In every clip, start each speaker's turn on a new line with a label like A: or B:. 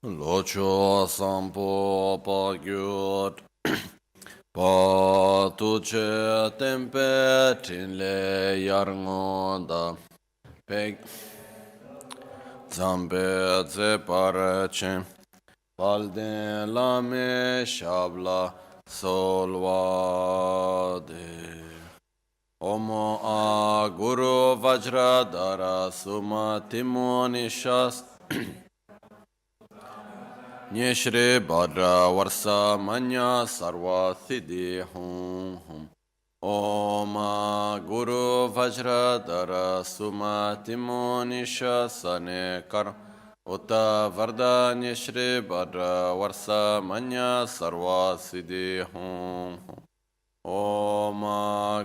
A: Locho sampo pa gyot pa tuche tempe tinle yarngonda pek zambe ze parache palden lame shabla solvade Omo a guru vajra dara suma timoni shas Nyeshri Bhadra Varsa Manya Sarva Siddhi Hum Hum Om Guru Vajra Dara Suma Timonisha Sane Kar Uta Varda Nyeshri Bhadra Varsa Manya Sarva Siddhi Hum Hum Om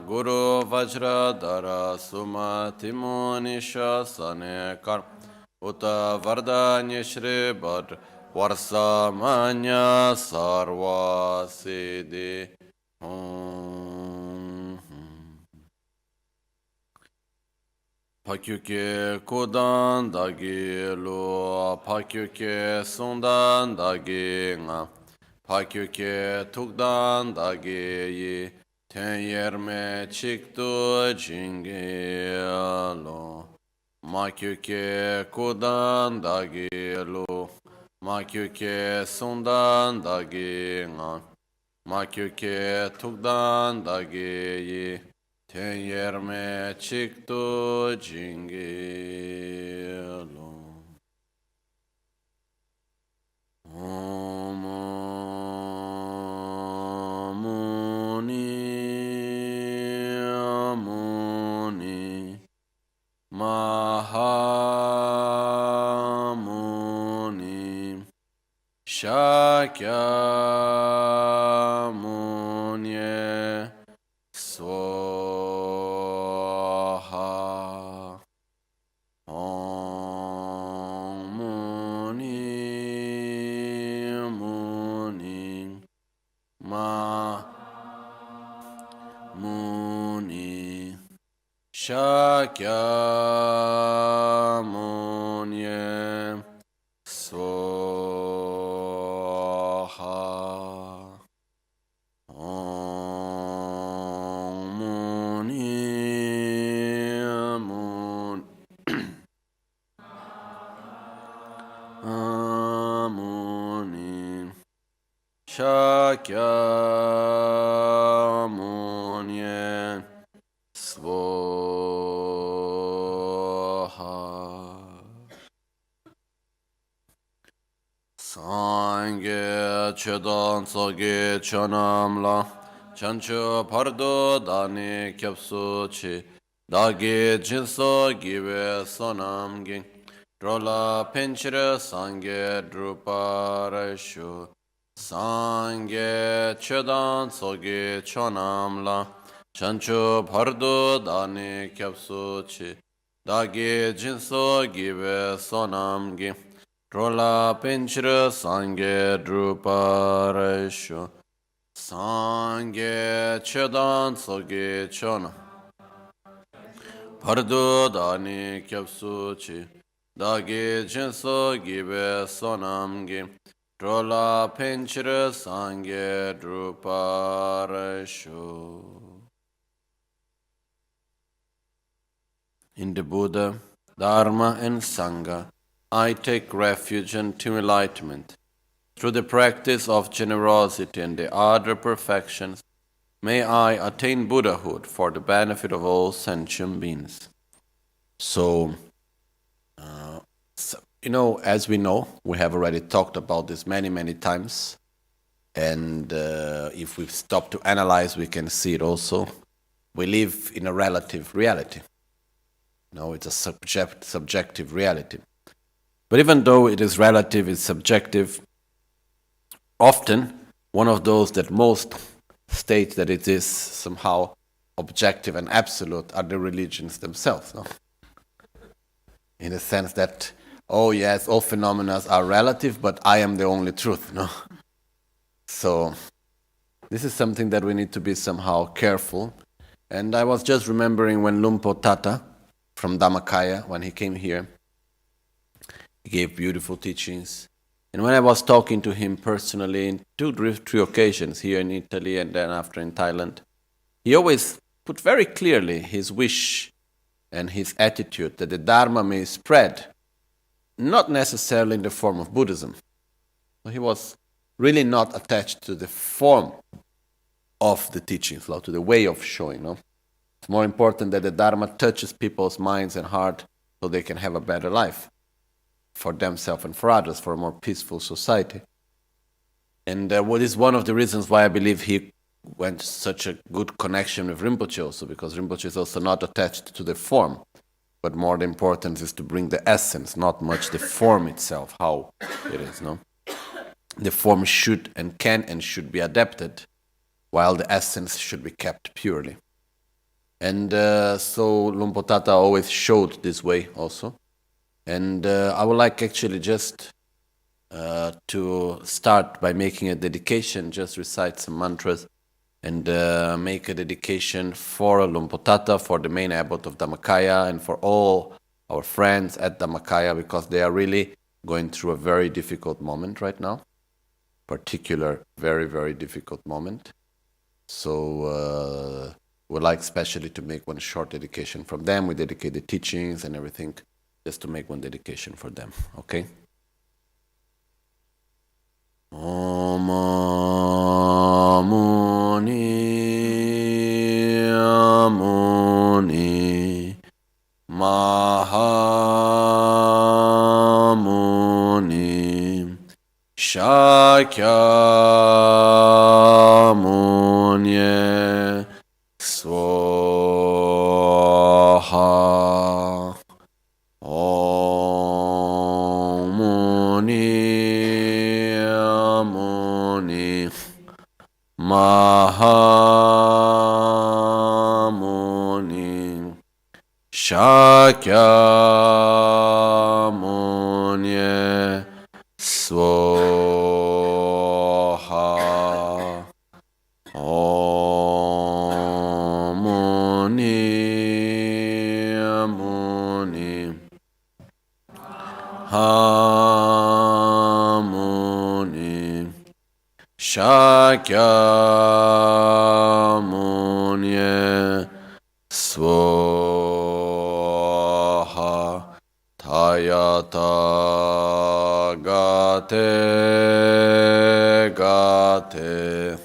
A: Guru Vajra Dara Suma Timonisha Sane Kar Uta Varda Nyeshri Bhadra Varsamanya sarva siddhi Pakyuke kodan dagi lo Pakyuke sundan dagi nga Pakyuke tukdan dagi yi Ten yerme çiktu jingi lo Makyuke kodan dagi lo Makyuke sundan dagi nga Makyuke tukdan dagi yi Ten yerme çıktı jingi lo Om Muni Mahamuni Shakyamuni Swaha Om Muni Muni Shakyamuni Swaha Om Muni Shakyamuni Swaha Sangye chedan soge chanamla chancho pardo dani kyapsu chi dagi jinso give sonam ging drola penchire sangye druparashu Sangye chedan soge chanamla chancho pardo dani kyapsu chi dagi jinso give sonam ging Drola pinchra sangye druparasho Sangye chedan soge chona Pardo dani kyapsu chi Dagi jinso gibe sonamgi Drola pinchra sangye druparasho In the Buddha, Dharma and Sangha I take refuge unto enlightenment. Through the practice of generosity and the other perfections, may I attain Buddhahood for the benefit of all sentient beings. So, as we know, we have already talked about this many, many times. And if we stop to analyze, we can see it also. We live in a relative reality. No, it's a subjective reality. But even though it is relative, it's subjective, often one of those that most state that it is somehow objective and absolute are the religions themselves. No? In the sense that, oh yes, all phenomena are relative, but I am the only truth. No? So this is something that we need to be somehow careful. And I was just remembering when Lumpo Tata from Dhammakaya, when he came here, he gave beautiful teachings. And when I was talking to him personally in three occasions, here in Italy and then after in Thailand, he always put very clearly his wish and his attitude that the Dharma may spread, not necessarily in the form of Buddhism. He was really not attached to the form of the teachings, to the way of showing. No? It's more important that the Dharma touches people's minds and heart so they can have a better life for themselves and for others, for a more peaceful society. And what is one of the reasons why I believe he went such a good connection with Rinpoche also, because Rinpoche is also not attached to the form, but more the importance is to bring the essence, not much the form itself, how it is, no? The form should and can and should be adapted, while the essence should be kept purely. And so Luang Tata always showed this way also. And I would like actually just to start by making a dedication, just recite some mantras and make a dedication for Luang Tata, for the main abbot of Dhammakaya, and for all our friends at Dhammakaya, because they are really going through a very difficult moment right now. Particular, very, very difficult moment. So we'd like especially to make one short dedication from them. We dedicate the teachings and everything, just to make one dedication for them, okay? Om Muni Muni Mahamuni Shakya Munye Swaha Om Muni Muni Mahamuni Shakya Munye Swaha Om Muni Muni Hamuni Shakya Munye Swaha Tayata Gate Gate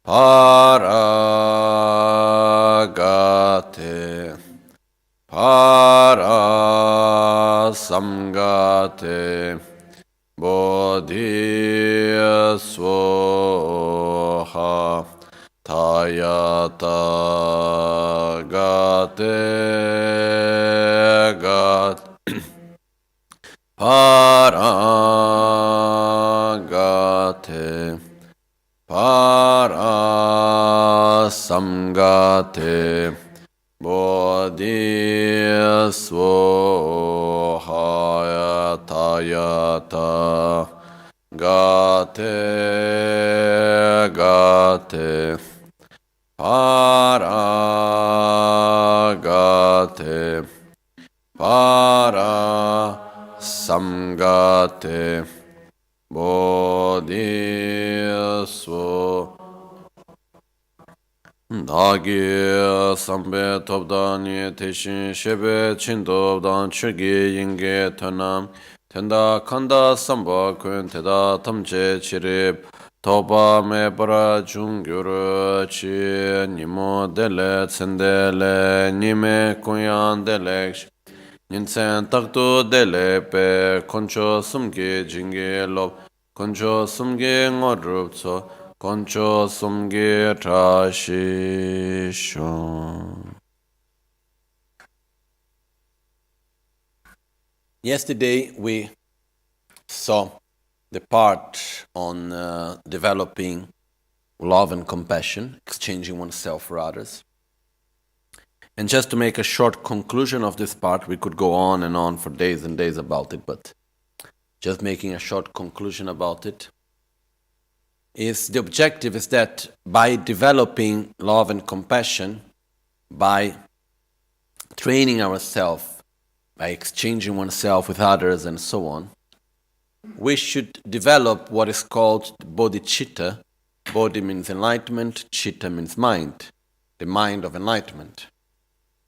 A: Paragate Parasamgate Bodhi Swaha Tayata Gate Gate Paragate Parasamgate Bodhi Swaha Tayata Gate Gate Paragate Parasamgate Bodhi Swaha Dagi sambe topdani teshin shebe chindobdan chugi yinge tonam tenda kanda samba kun teda tamche chirib toba mebra jungyuru chi nimo dele tsendele nime kunyan delek ninsen taktu dele pe koncho sumgi jingi lob koncho sumgi ngorup tso Koncho sumge trashishon. Yesterday we saw the part on developing love and compassion, exchanging oneself for others. And just to make a short conclusion of this part, we could go on and on for days and days about it, but just making a short conclusion about it. The objective is that by developing love and compassion, by training ourselves, by exchanging oneself with others and so on, we should develop what is called bodhicitta. Bodhi means enlightenment, citta means mind, the mind of enlightenment,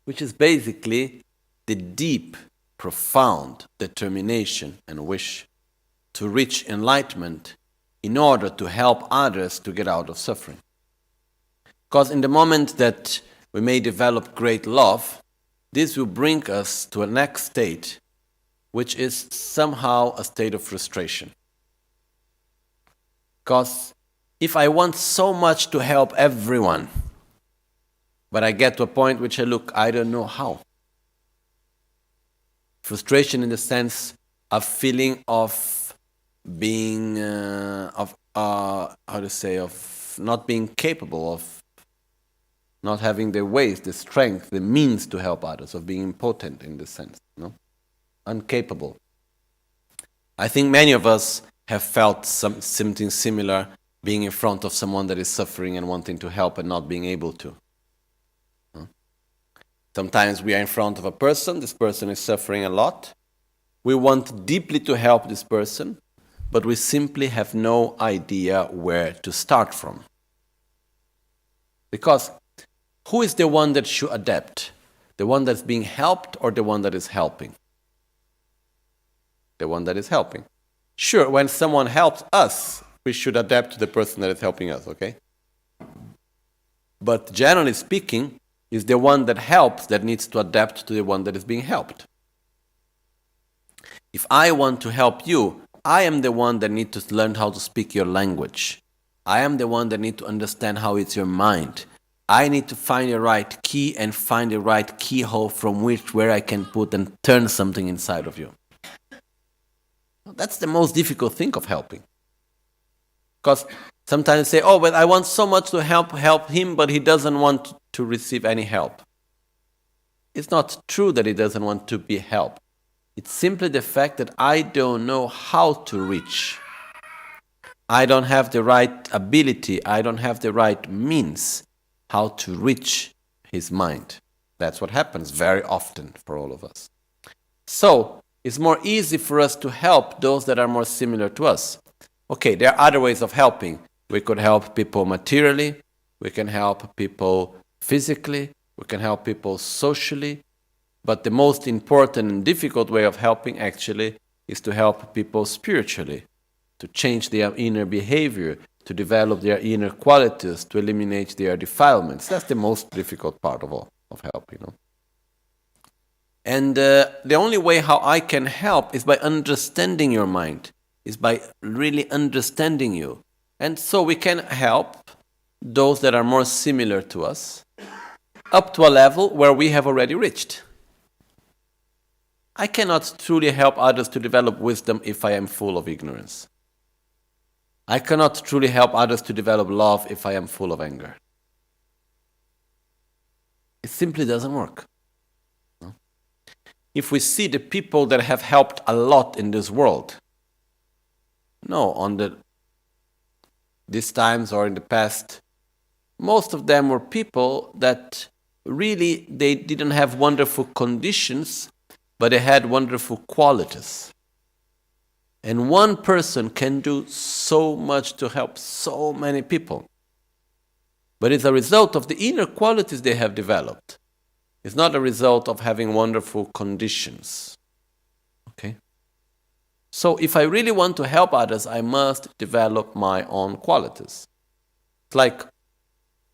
A: which is basically the deep, profound determination and wish to reach enlightenment in order to help others to get out of suffering. Because in the moment that we may develop great love, this will bring us to a next state, which is somehow a state of frustration. Because if I want so much to help everyone, but I get to a point which I don't know how. Frustration in the sense of feeling of being, of not being capable, of not having the ways, the strength, the means to help others, of being impotent in this sense, incapable. I think many of us have felt something similar, being in front of someone that is suffering and wanting to help and not being able to. Sometimes we are in front of a person, this person is suffering a lot. We want deeply to help this person, but we simply have no idea where to start from. Because who is the one that should adapt? The one that's being helped or the one that is helping? The one that is helping. Sure, when someone helps us, we should adapt to the person that is helping us, okay? But generally speaking, it's the one that helps that needs to adapt to the one that is being helped. If I want to help you, I am the one that needs to learn how to speak your language. I am the one that needs to understand how it's your mind. I need to find the right key and find the right keyhole from where I can put and turn something inside of you. That's the most difficult thing of helping. Because sometimes they say, oh, but I want so much to help him, but he doesn't want to receive any help. It's not true that he doesn't want to be helped. It's simply the fact that I don't know how to reach. I don't have the right ability, I don't have the right means how to reach his mind. That's what happens very often for all of us. So, it's more easy for us to help those that are more similar to us. Okay, there are other ways of helping. We could help people materially, we can help people physically, we can help people socially, but the most important and difficult way of helping actually is to help people spiritually, to change their inner behavior, to develop their inner qualities, to eliminate their defilements. That's the most difficult part of all, of helping. And the only way how I can help is by understanding your mind, is by really understanding you. And so we can help those that are more similar to us up to a level where we have already reached. I cannot truly help others to develop wisdom if I am full of ignorance. I cannot truly help others to develop love if I am full of anger. It simply doesn't work. If we see the people that have helped a lot in this world, these times or in the past, most of them were people that really, they didn't have wonderful conditions, but they had wonderful qualities. And one person can do so much to help so many people. But it's a result of the inner qualities they have developed. It's not a result of having wonderful conditions. Okay? So if I really want to help others, I must develop my own qualities. It's like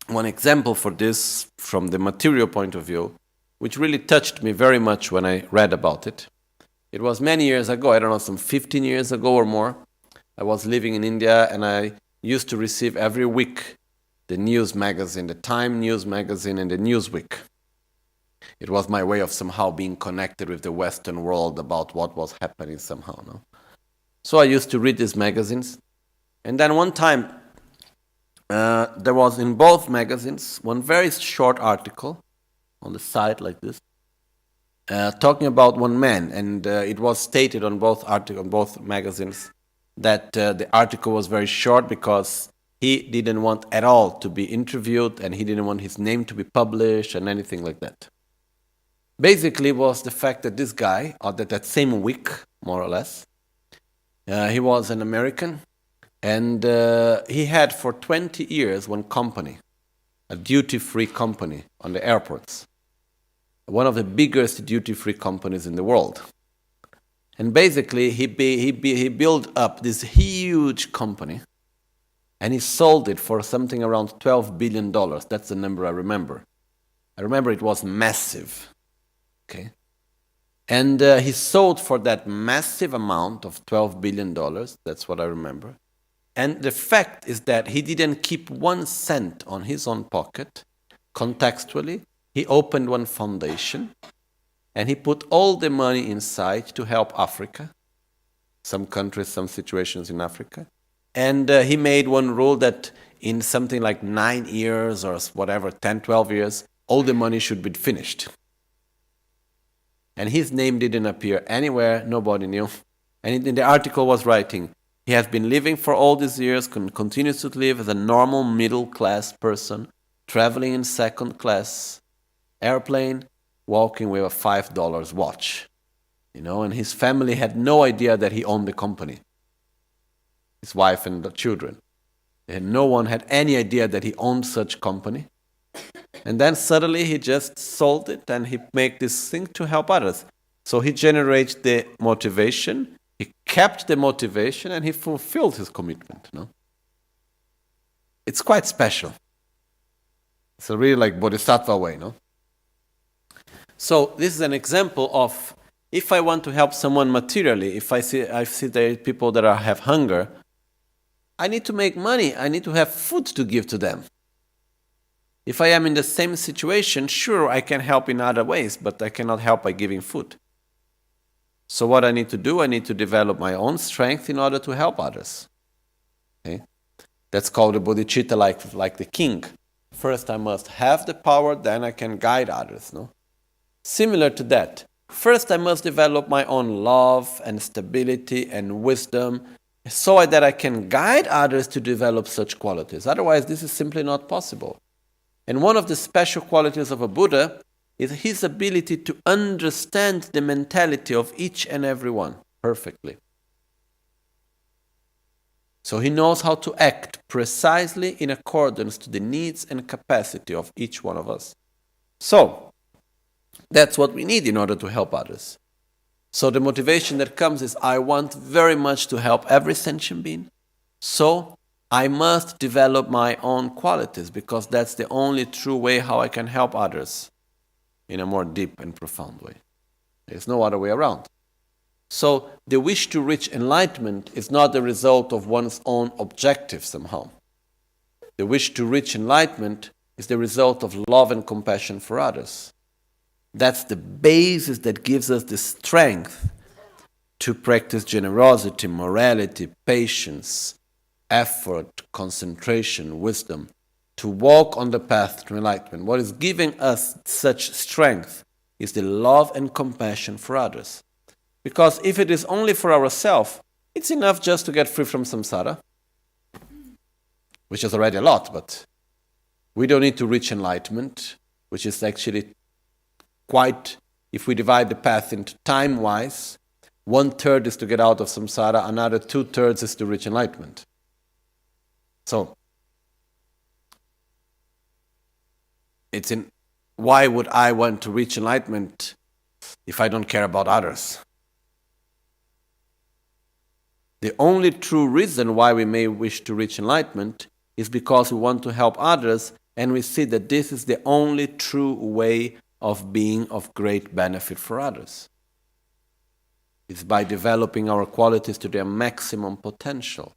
A: one example for this from the material point of view, which really touched me very much when I read about it. It was many years ago, I don't know, some 15 years ago or more. I was living in India and I used to receive every week the news magazine, the Time News magazine and the Newsweek. It was my way of somehow being connected with the Western world about what was happening somehow. No? So I used to read these magazines. And then one time, there was in both magazines one very short article on the side like this, talking about one man, and it was stated on both magazines that the article was very short because he didn't want at all to be interviewed and he didn't want his name to be published and anything like that. Basically, it was the fact that this guy, or that same week, more or less, He was an American, and he had for 20 years one company, a duty-free company on the airports, one of the biggest duty-free companies in the world. And basically, he built up this huge company, and he sold it for something around $12 billion. That's the number I remember. I remember it was massive. Okay. And he sold for that massive amount of $12 billion. That's what I remember. And the fact is that he didn't keep 1 cent on his own pocket. Contextually, he opened one foundation and he put all the money inside to help Africa, some countries, some situations in Africa. And he made one rule that in something like 9 years or whatever, 10, 12 years, all the money should be finished. And his name didn't appear anywhere, nobody knew. And in the article was writing, he has been living for all these years, continues to live as a normal middle-class person, traveling in second class airplane, walking with a $5 watch. And his family had no idea that he owned the company. His wife and the children. And no one had any idea that he owned such company. And then suddenly he just sold it and he made this thing to help others. So he generates the motivation, he kept the motivation, and he fulfilled his commitment. It's quite special. It's a really like bodhisattva way. So this is an example of, if I want to help someone materially, if I see there are people that have hunger, I need to make money. I need to have food to give to them. If I am in the same situation, sure, I can help in other ways, but I cannot help by giving food. So what I need to do, I need to develop my own strength in order to help others. Okay? That's called the bodhicitta, like the king. First I must have the power, then I can guide others. Similar to that, first I must develop my own love and stability and wisdom so that I can guide others to develop such qualities. Otherwise, this is simply not possible. And one of the special qualities of a Buddha is his ability to understand the mentality of each and every one perfectly. So he knows how to act precisely in accordance to the needs and capacity of each one of us. So, that's what we need in order to help others. So the motivation that comes is, I want very much to help every sentient being. So I must develop my own qualities, because that's the only true way how I can help others in a more deep and profound way. There's no other way around. So the wish to reach enlightenment is not the result of one's own objective somehow. The wish to reach enlightenment is the result of love and compassion for others. That's the basis that gives us the strength to practice generosity, morality, patience, effort, concentration, wisdom, to walk on the path to enlightenment. What is giving us such strength is the love and compassion for others. Because if it is only for ourselves, it's enough just to get free from samsara, which is already a lot, but we don't need to reach enlightenment, which is actually quite, if we divide the path into time-wise, 1/3 is to get out of samsara, another 2/3 is to reach enlightenment. So, why would I want to reach enlightenment if I don't care about others? The only true reason why we may wish to reach enlightenment is because we want to help others, and we see that this is the only true way of being of great benefit for others. It's by developing our qualities to their maximum potential,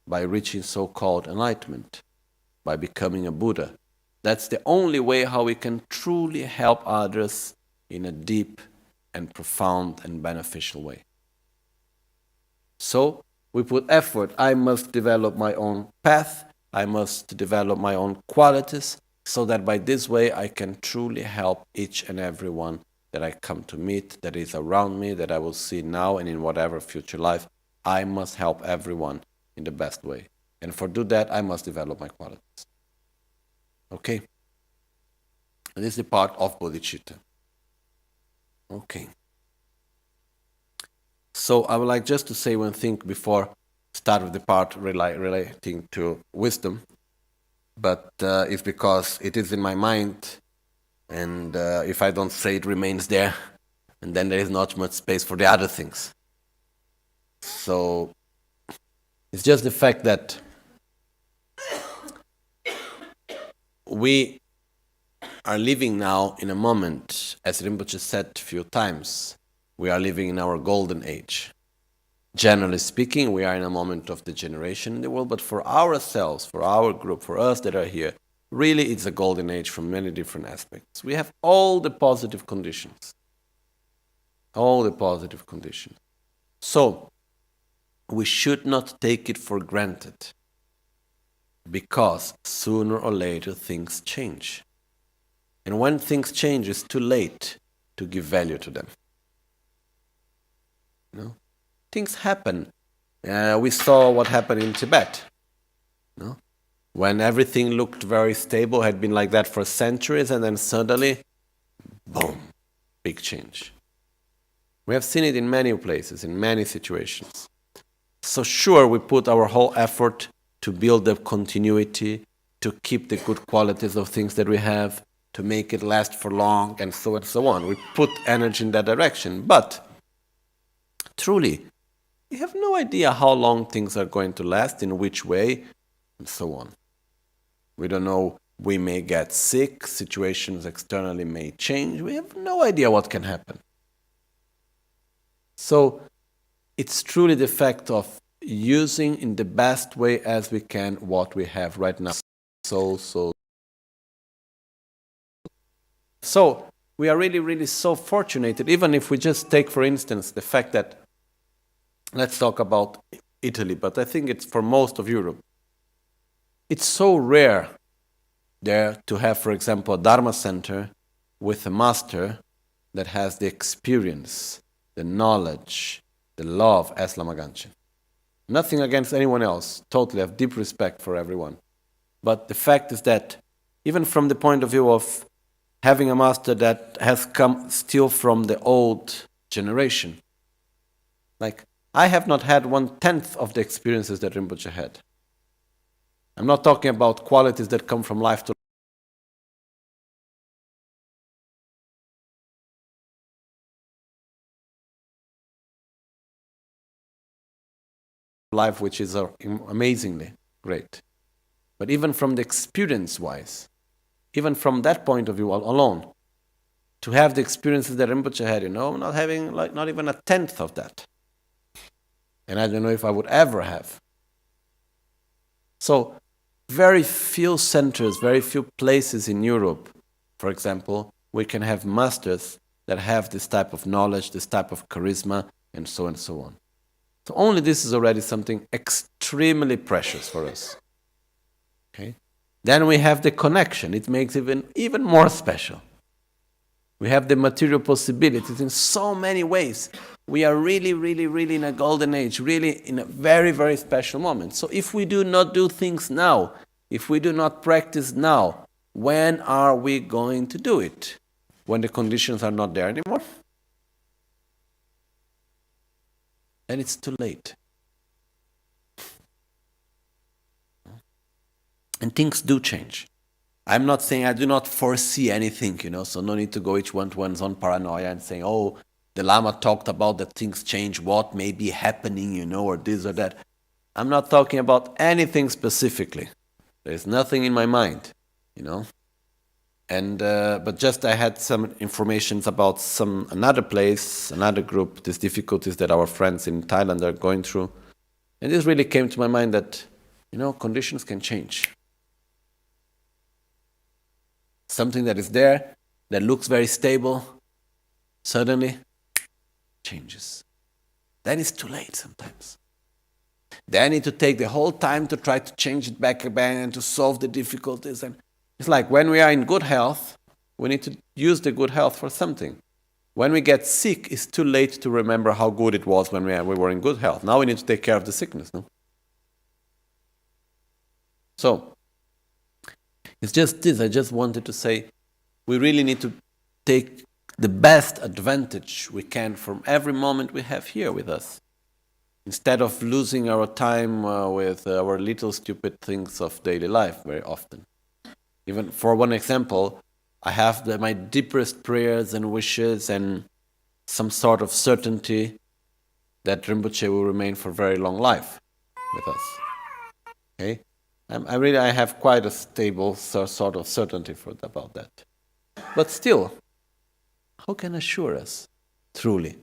A: by reaching so-called enlightenment, by becoming a Buddha. That's the only way how we can truly help others in a deep and profound and beneficial way. So, we put effort. I must develop my own path. I must develop my own qualities, so that by this way I can truly help each and every one that I come to meet, that is around me, that I will see now and in whatever future life. I must help everyone in the best way. And for do that, I must develop my qualities. Okay? And this is the part of bodhicitta. Okay. So I would like just to say one thing before start with the part relating to wisdom, but it's because it is in my mind, and if I don't say it remains there, and then there is not much space for the other things. So it's just the fact that we are living now in a moment, as Rinpoche said a few times, we are living in our golden age. Generally speaking, we are in a moment of degeneration in the world, but for ourselves, for our group, for us that are here, really it's a golden age from many different aspects. We have all the positive conditions. All the positive conditions. So, we should not take it for granted, because sooner or later things change. And when things change, it's too late to give value to them. No? Things happen. We saw what happened in Tibet. No? When everything looked very stable, had been like that for centuries, and then suddenly, boom, big change. We have seen it in many places, in many situations. So sure, we put our whole effort to build the continuity, to keep the good qualities of things that we have, to make it last for long, and so on. We put energy in that direction. But truly, we have no idea how long things are going to last, in which way, and so on. We don't know. We may get sick, situations externally may change. We have no idea what can happen. So it's truly the fact of using in the best way as we can what we have right now. So we are really, really so fortunate, even if we just take, for instance, the fact that, let's talk about Italy, but I think it's for most of Europe. It's so rare there to have, for example, a Dharma center with a master that has the experience, the knowledge, the love as Lama Ganchen. Nothing against anyone else, totally have deep respect for everyone. But the fact is that even from the point of view of having a master that has come still from the old generation, like I have not had 1/10 of the experiences that Rinpoche had. I'm not talking about qualities that come from life to life, which is amazingly great. But even from the experience-wise, even from that point of view alone, to have the experiences that Rinpoche had, not having not even 1/10 of that. And I don't know if I would ever have. So, very few centers, very few places in Europe, for example, we can have masters that have this type of knowledge, this type of charisma, and so on. So only this is already something extremely precious for us. Okay? Then we have the connection. It makes it even more special. We have the material possibilities in so many ways. We are really, really, really in a golden age, really in a very, very special moment. So if we do not do things now, if we do not practice now, when are we going to do it? When the conditions are not there anymore? Then it's too late. And things do change. I'm not saying I do not foresee anything, so no need to go each one to one's own paranoia and saying, oh, the Lama talked about that things change, what may be happening, or this or that. I'm not talking about anything specifically. There's nothing in my mind, And but just I had some informations about another place, another group, these difficulties that our friends in Thailand are going through. And this really came to my mind that, conditions can change. Something that is there, that looks very stable, suddenly changes. Then it's too late sometimes. Then I need to take the whole time to try to change it back again and to solve the difficulties. And it's like when we are in good health, we need to use the good health for something. When we get sick, it's too late to remember how good it was when we were in good health. Now we need to take care of the sickness, no? So, it's just this. I just wanted to say, we really need to take the best advantage we can from every moment we have here with us. Instead of losing our time with our little stupid things of daily life very often. Even for one example, I have my deepest prayers and wishes and some sort of certainty that Rinpoche will remain for very long life with us. Okay, I have quite a stable sort of certainty about that. But still, how can assure us truly?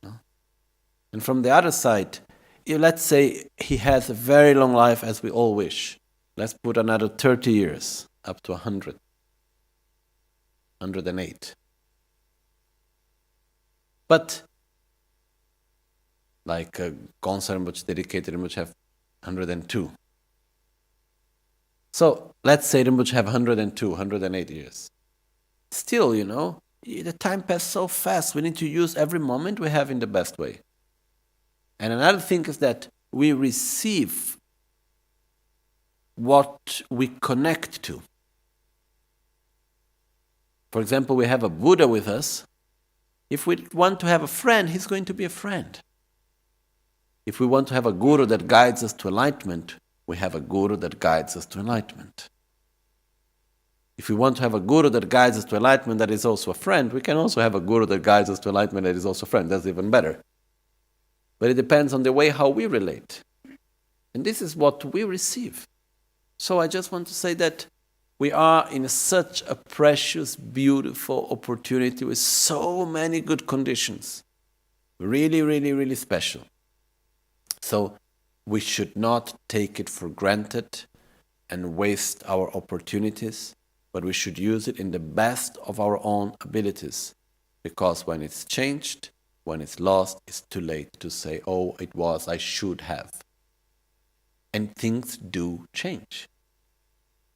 A: No? And from the other side, let's say he has a very long life as we all wish. Let's put another 30 years, up to 100, 108. But like Gonsa Rinpoche, dedicated Rinpoche have 102. So let's say Rinpoche have 102, 108 years. Still, the time passes so fast. We need to use every moment we have in the best way. And another thing is that we receive what we connect to. For example, we have a Buddha with us. If we want to have a friend, he's going to be a friend. If we want to have a guru that guides us to enlightenment, we have a guru that guides us to enlightenment. If we want to have a guru that guides us to enlightenment that is also a friend, we can also have a guru that guides us to enlightenment that is also a friend. That's even better. But it depends on the way how we relate. And this is what we receive. So I just want to say that we are in such a precious, beautiful opportunity with so many good conditions. Really, really, really special. So we should not take it for granted and waste our opportunities, but we should use it in the best of our own abilities. Because when it's changed, when it's lost, it's too late to say, oh, it was, I should have. And things do change.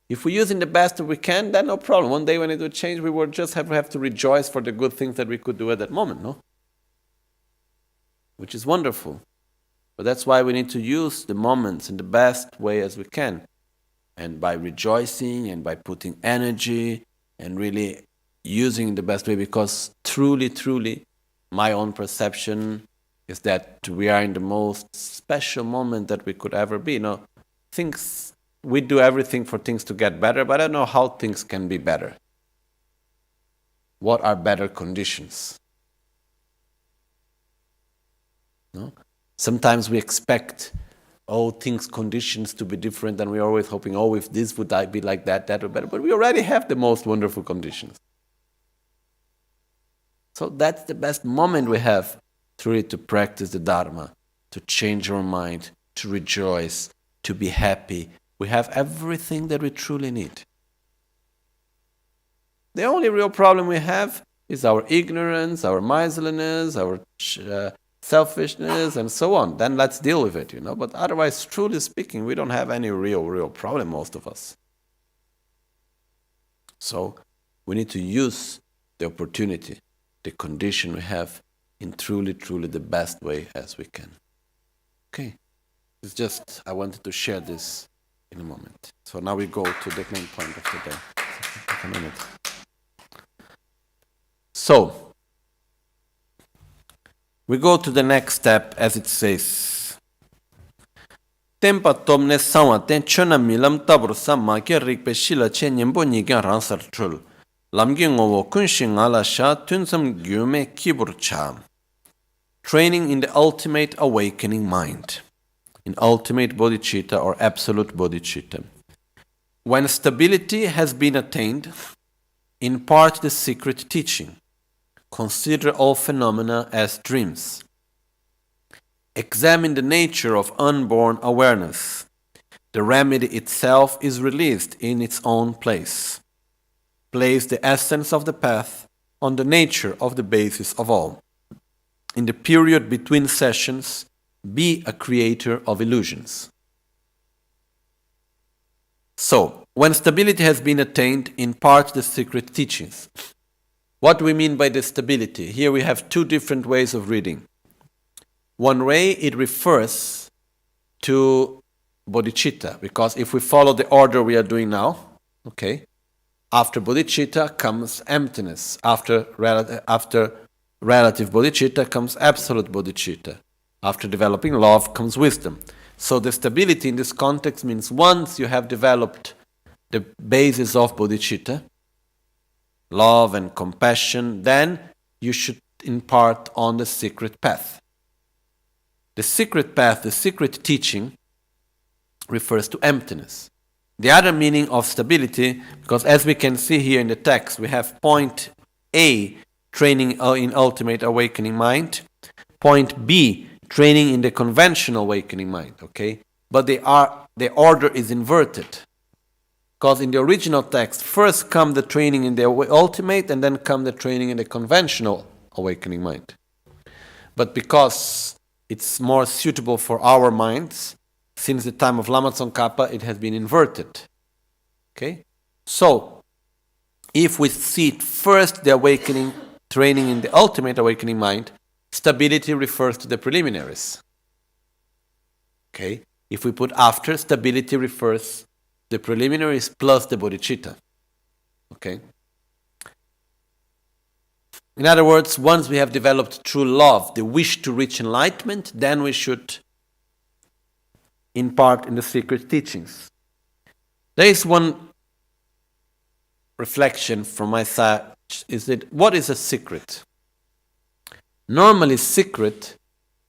A: If we use in the best that we can, then no problem. One day when it will change, we will just have to rejoice for the good things that we could do at that moment, no? Which is wonderful. But that's why we need to use the moments in the best way as we can. And by rejoicing and by putting energy and really using in the best way, because truly, truly, my own perception is that we are in the most special moment that we could ever be. We do everything for things to get better, but I don't know how things can be better. What are better conditions? No? Sometimes we expect, conditions to be different, and we're always hoping, if this would be like that, that would be better. But we already have the most wonderful conditions. So that's the best moment we have truly to practice the Dharma, to change our mind, to rejoice, to be happy. We have everything that we truly need. The only real problem we have is our ignorance, our miserliness, our selfishness, and so on. Then let's deal with it, But otherwise, truly speaking, we don't have any real problem, most of us. So we need to use the opportunity, the condition we have, in truly the best way as we can. Okay. It's just, I wanted to share this in a moment. So now we go to the main point of the day. Take a minute. So, we go to the next step as it says. Tempa tomne sawa ten chona milam tabur sama ke rikpe shila chen nyembo nigan ransar chul. Lamgi ngowo kunshin ala sha tunsam gyume kibur cha. Training in the ultimate awakening mind. In ultimate bodhicitta or absolute bodhicitta. When stability has been attained, impart the secret teaching. Consider all phenomena as dreams. Examine the nature of unborn awareness. The remedy itself is released in its own place. Place the essence of the path on the nature of the basis of all. In the period between sessions, be a creator of illusions. So, when stability has been attained, impart the secret teachings. What do we mean by the stability? Here we have two different ways of reading. One way, it refers to bodhicitta, because if we follow the order we are doing now, After bodhicitta comes emptiness. After relative bodhicitta comes absolute bodhicitta. After developing love comes wisdom. So the stability in this context means once you have developed the basis of bodhicitta, love and compassion, then you should impart on the secret path. The secret path, the secret teaching, refers to emptiness. The other meaning of stability, because as we can see here in the text, we have point A, training in ultimate awakening mind, point B, training in the conventional awakening mind, okay? But the order is inverted. Because in the original text, first come the training in the ultimate and then come the training in the conventional awakening mind. But because it's more suitable for our minds, since the time of Lama Tsongkhapa, it has been inverted. Okay? So, if we see first the awakening training in the ultimate awakening mind, stability refers to the preliminaries. Okay? If we put after, stability refers to the preliminaries plus the bodhicitta. Okay? In other words, once we have developed true love, the wish to reach enlightenment, then we should impart in the secret teachings. There is one reflection from my side, is that what is a secret? Normally secret,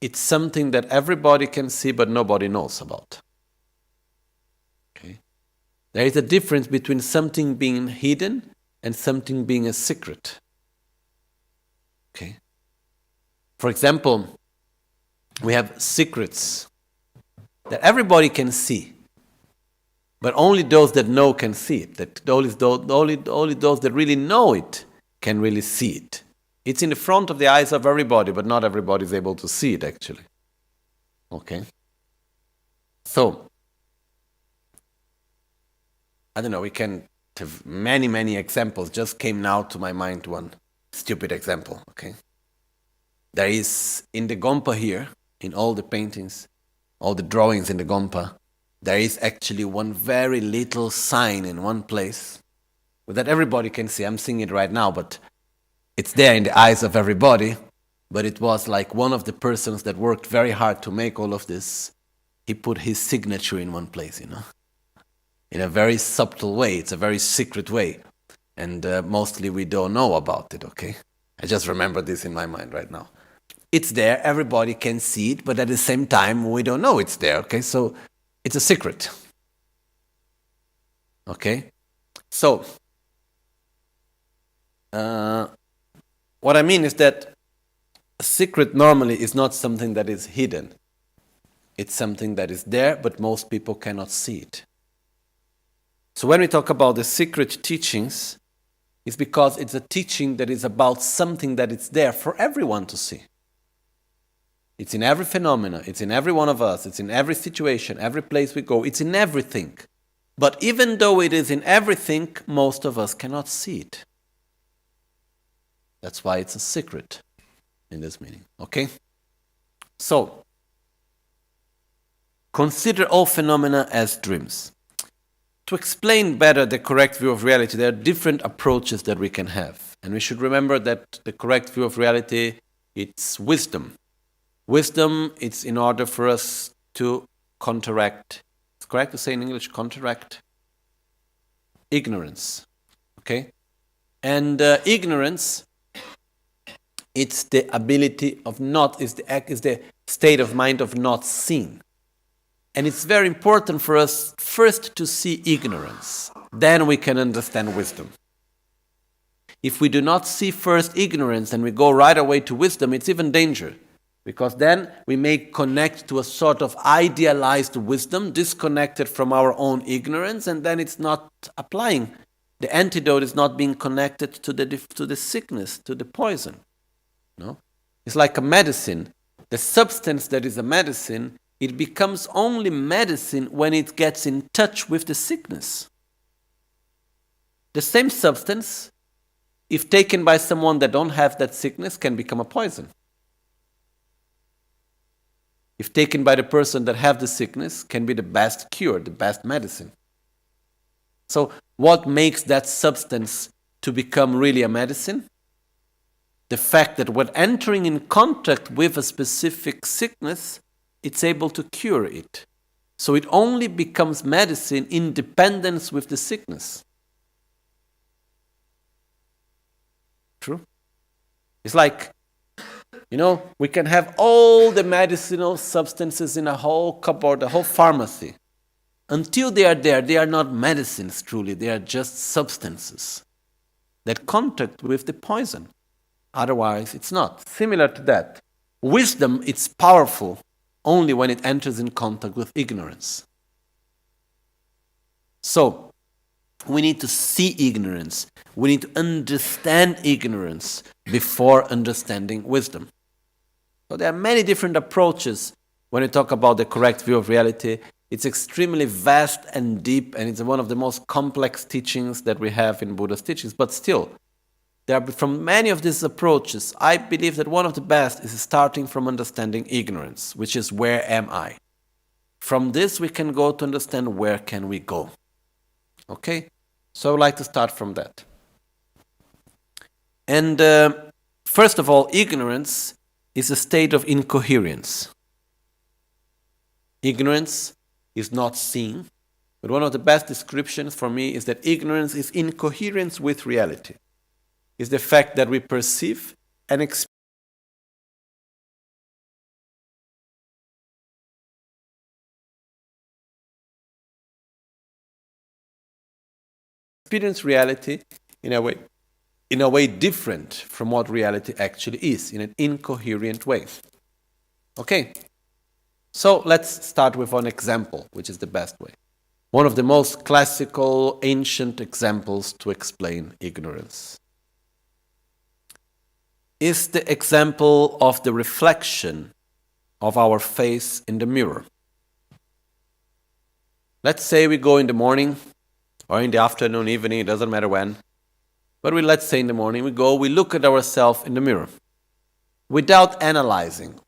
A: it's something that everybody can see but nobody knows about. Okay? There is a difference between something being hidden and something being a secret. Okay? For example, we have secrets that everybody can see, but only those that know can see it. That only those that really know it can really see it. It's in the front of the eyes of everybody, but not everybody is able to see it actually. Okay? So, I don't know, we can have many examples. Just came now to my mind one stupid example. Okay? There is in the Gompa here, in all the paintings, all the drawings in the Gompa, there is actually one very little sign in one place that everybody can see. I'm seeing it right now, but it's there in the eyes of everybody. But it was like one of the persons that worked very hard to make all of this. He put his signature in one place, in a very subtle way. It's a very secret way. And mostly we don't know about it, okay? I just remember this in my mind right now. It's there, everybody can see it, but at the same time, we don't know it's there, okay? So, it's a secret. Okay? So, what I mean is that a secret normally is not something that is hidden. It's something that is there, but most people cannot see it. So, when we talk about the secret teachings, it's because it's a teaching that is about something that is there for everyone to see. It's in every phenomena, it's in every one of us, it's in every situation, every place we go, it's in everything. But even though it is in everything, most of us cannot see it. That's why it's a secret in this meaning, okay? So, consider all phenomena as dreams. To explain better the correct view of reality, there are different approaches that we can have. And we should remember that the correct view of reality, it's wisdom. Wisdom, it's in order for us to counteract, it's correct to say in English, counteract ignorance, okay? And ignorance, it's the ability of not, is the state of mind of not seeing. And it's very important for us first to see ignorance, then we can understand wisdom. If we do not see first ignorance and we go right away to wisdom, it's even danger. Because then we may connect to a sort of idealized wisdom, disconnected from our own ignorance, and then it's not applying. The antidote is not being connected to the sickness, to the poison. No? It's like a medicine. The substance that is a medicine, it becomes only medicine when it gets in touch with the sickness. The same substance, if taken by someone that don't have that sickness, can become a poison. If taken by the person that have the sickness, can be the best cure, the best medicine. So What makes that substance to become really a medicine? The fact that when entering in contact with a specific sickness, it's able to cure it. So it only becomes medicine in dependence with the sickness. True? It's like, we can have all the medicinal substances in a whole cupboard, a whole pharmacy. Until they are there, they are not medicines truly, they are just substances that contact with the poison. Otherwise, it's not. Similar to that, wisdom, it's powerful only when it enters in contact with ignorance. So, we need to see ignorance. We need to understand ignorance before understanding wisdom. So there are many different approaches when we talk about the correct view of reality. It's extremely vast and deep, and it's one of the most complex teachings that we have in Buddha's teachings. But still, from many of these approaches, I believe that one of the best is starting from understanding ignorance, which is where am I? From this, we can go to understand where can we go. Okay? So I would like to start from that. And first of all, ignorance is a state of incoherence. Ignorance is not seeing, but one of the best descriptions for me is that ignorance is incoherence with reality. It's the fact that we perceive and experience reality in a way different from what reality actually is, in an incoherent way. Okay? So let's start with an example, which is the best way. One of the most classical, ancient examples to explain ignorance is the example of the reflection of our face in the mirror. Let's say we go in the morning, or in the afternoon, evening, it doesn't matter when, but let's say in the morning, we look at ourselves in the mirror without analyzing.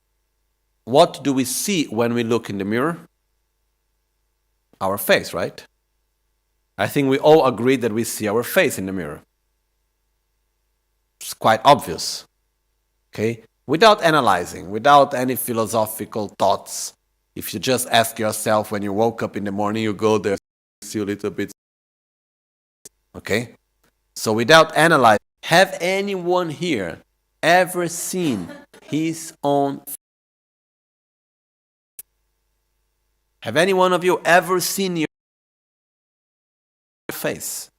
A: What do we see when we look in the mirror? Our face, right? I think we all agree that we see our face in the mirror. It's quite obvious. Okay? Without analyzing, without any philosophical thoughts. If you just ask yourself when you woke up in the morning, you go there, see a little bit. Okay? So without analyzing, have anyone here ever seen his own face? Have any one of you ever seen your face?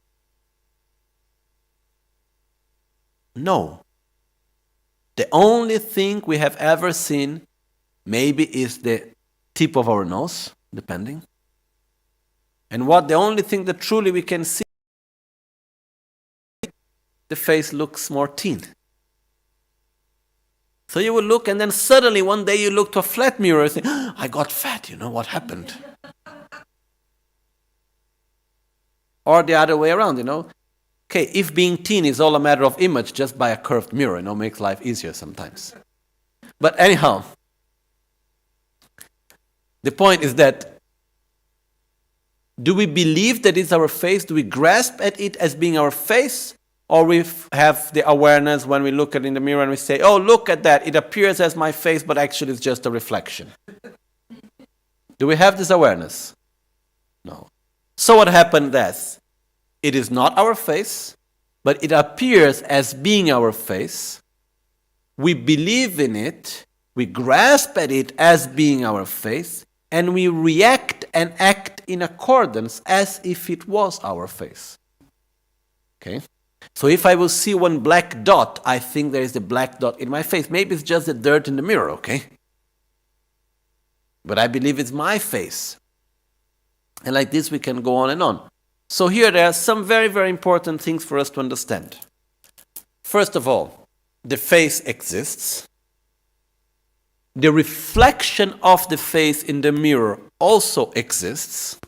A: No. The only thing we have ever seen maybe is the tip of our nose, depending. And the only thing that truly we can see, the face looks more thin. So you will look, and then suddenly one day you look to a flat mirror and say, I got fat, what happened? Or the other way around, Okay, if being thin is all a matter of image, just buy a curved mirror, makes life easier sometimes. But anyhow, the point is that, do we believe that it's our face? Do we grasp at it as being our face? Or we have the awareness when we look at it in the mirror and we say, oh, look at that, it appears as my face, but actually it's just a reflection. Do we have this awareness? No. So what happened is, it is not our face, but it appears as being our face. We believe in it, we grasp at it as being our face, and we react and act in accordance as if it was our face. Okay? So if I will see one black dot, I think there is a black dot in my face. Maybe it's just the dirt in the mirror, okay? But I believe it's my face. And like this we can go on and on. So here there are some very, very important things for us to understand. First of all, the face exists. The reflection of the face in the mirror also exists.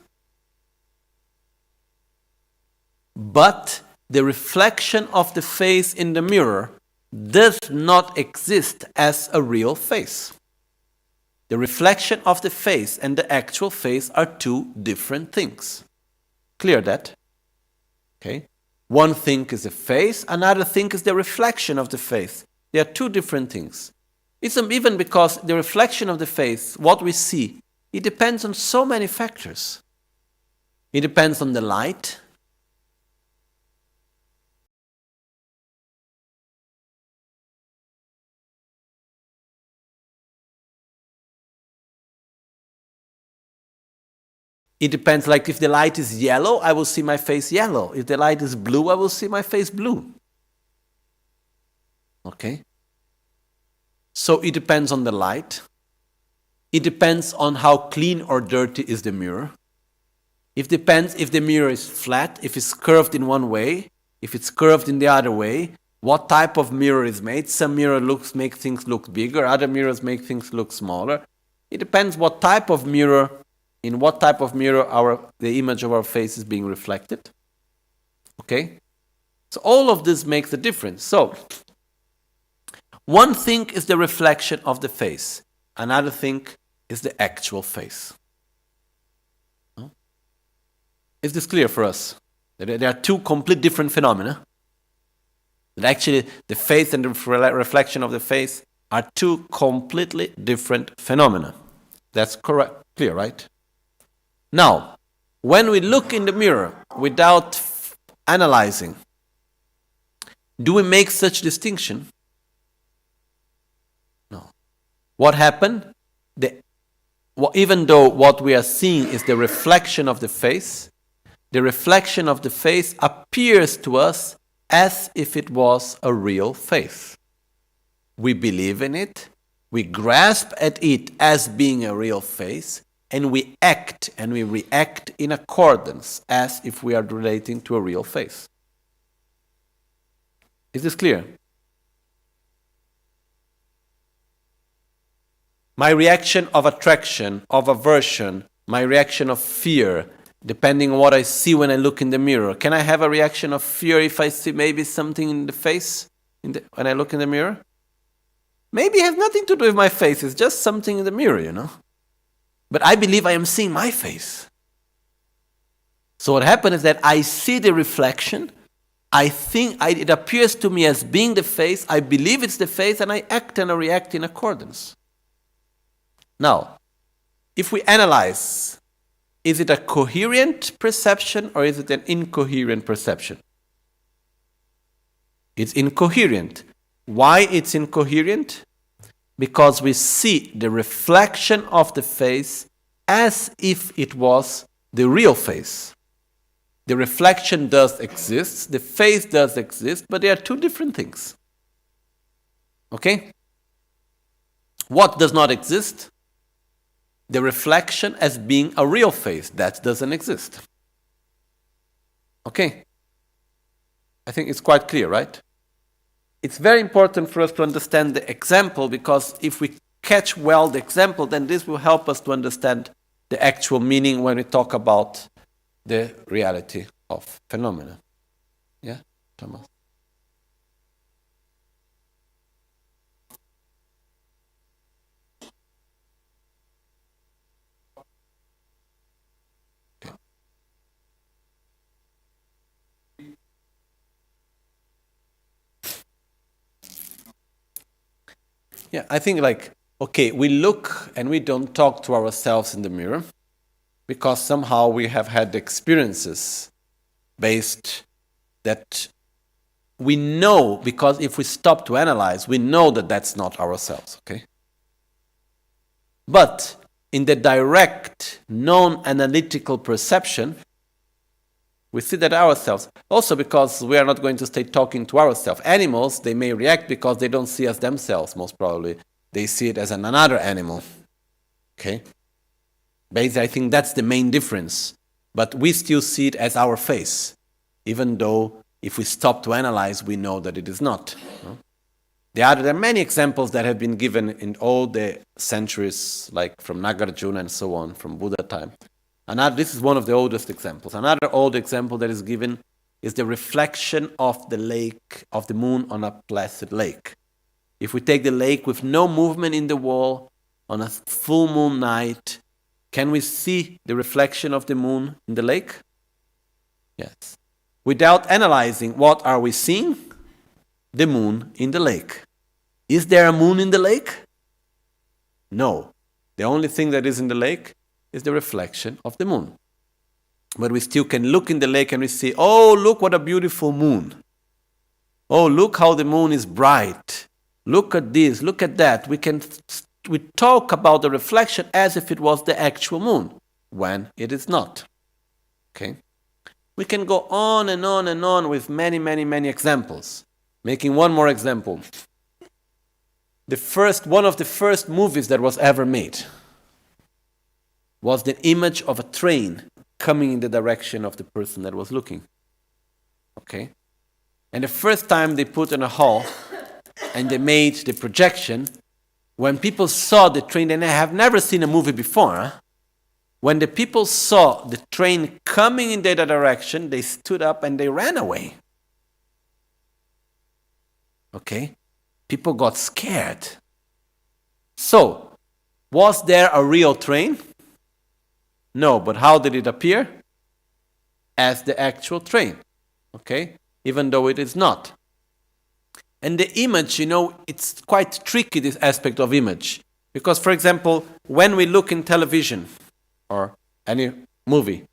A: But the reflection of the face in the mirror does not exist as a real face. The reflection of the face and the actual face are two different things. Clear that? Okay? One thing is the face, another thing is the reflection of the face. They are two different things. It's even because the reflection of the face, what we see, it depends on so many factors. It depends on the light. It depends, like if the light is yellow, I will see my face yellow. If the light is blue, I will see my face blue. Okay? So it depends on the light. It depends on how clean or dirty is the mirror. It depends if the mirror is flat, if it's curved in one way, if it's curved in the other way, what type of mirror is made. Some mirrors make things look bigger, other mirrors make things look smaller. It depends what type of mirror, in what type of mirror the image of our face is being reflected. Okay? So all of this makes a difference. So, one thing is the reflection of the face. Another thing is the actual face. Is this clear for us? There are two complete different phenomena. That actually the face and the reflection of the face are two completely different phenomena. That's correct, clear, right? Now, when we look in the mirror without analyzing, do we make such distinction? No. What happened? Even though what we are seeing is the reflection of the face appears to us as if it was a real face. We believe in it, we grasp at it as being a real face, and we act and we react in accordance as if we are relating to a real face. Is this clear? My reaction of attraction, of aversion, my reaction of fear, depending on what I see when I look in the mirror. Can I have a reaction of fear if I see maybe something in the face when I look in the mirror? Maybe it has nothing to do with my face, it's just something in the mirror, you know. But I believe I am seeing my face. So what happens is that I see the reflection, it appears to me as being the face, I believe it's the face, and I act and I react in accordance. Now, if we analyze, is it a coherent perception or is it an incoherent perception? It's incoherent. Why it's incoherent? Because we see the reflection of the face as if it was the real face. The reflection does exist, the face does exist, but they are two different things. Okay? What does not exist? The reflection as being a real face. That doesn't exist. Okay? I think it's quite clear, right? It's very important for us to understand the example, because if we catch well the example, then this will help us to understand the actual meaning when we talk about the reality of phenomena. Yeah, Thomas? Yeah, I think we look and we don't talk to ourselves in the mirror because somehow we have had experiences based that we know, because if we stop to analyze, we know that that's not ourselves, okay? But in the direct, non-analytical perception, we see that ourselves. Also because we are not going to stay talking to ourselves. Animals, they may react because they don't see us themselves, most probably. They see it as another animal. Okay? Basically, I think that's the main difference. But we still see it as our face, even though if we stop to analyze, we know that it is not. No? There are many examples that have been given in all the centuries, like from Nagarjuna and so on, from Buddha time. This is one of the oldest examples. Another old example that is given is the reflection of the lake, of the moon on a placid lake. If we take the lake with no movement in the wall on a full moon night, can we see the reflection of the moon in the lake? Yes. Without analyzing, what are we seeing? The moon in the lake. Is there a moon in the lake? No. The only thing that is in the lake is the reflection of the moon. But we still can look in the lake and we see, oh, look what a beautiful moon. Oh, look how the moon is bright. Look at this, look at that. We talk about the reflection as if it was the actual moon, when it is not. Okay? We can go on and on and on with many, many, many examples. Making one more example. One of the first movies that was ever made was the image of a train coming in the direction of the person that was looking. Okay? And the first time they put in a hall and they made the projection, when people saw the train, and I have never seen a movie before, huh? When the people saw the train coming in that direction, they stood up and they ran away. Okay? People got scared. So, was there a real train? No, but how did it appear? As the actual train. Okay? Even though it is not. And the image, it's quite tricky, this aspect of image. Because, for example, when we look in television or any movie,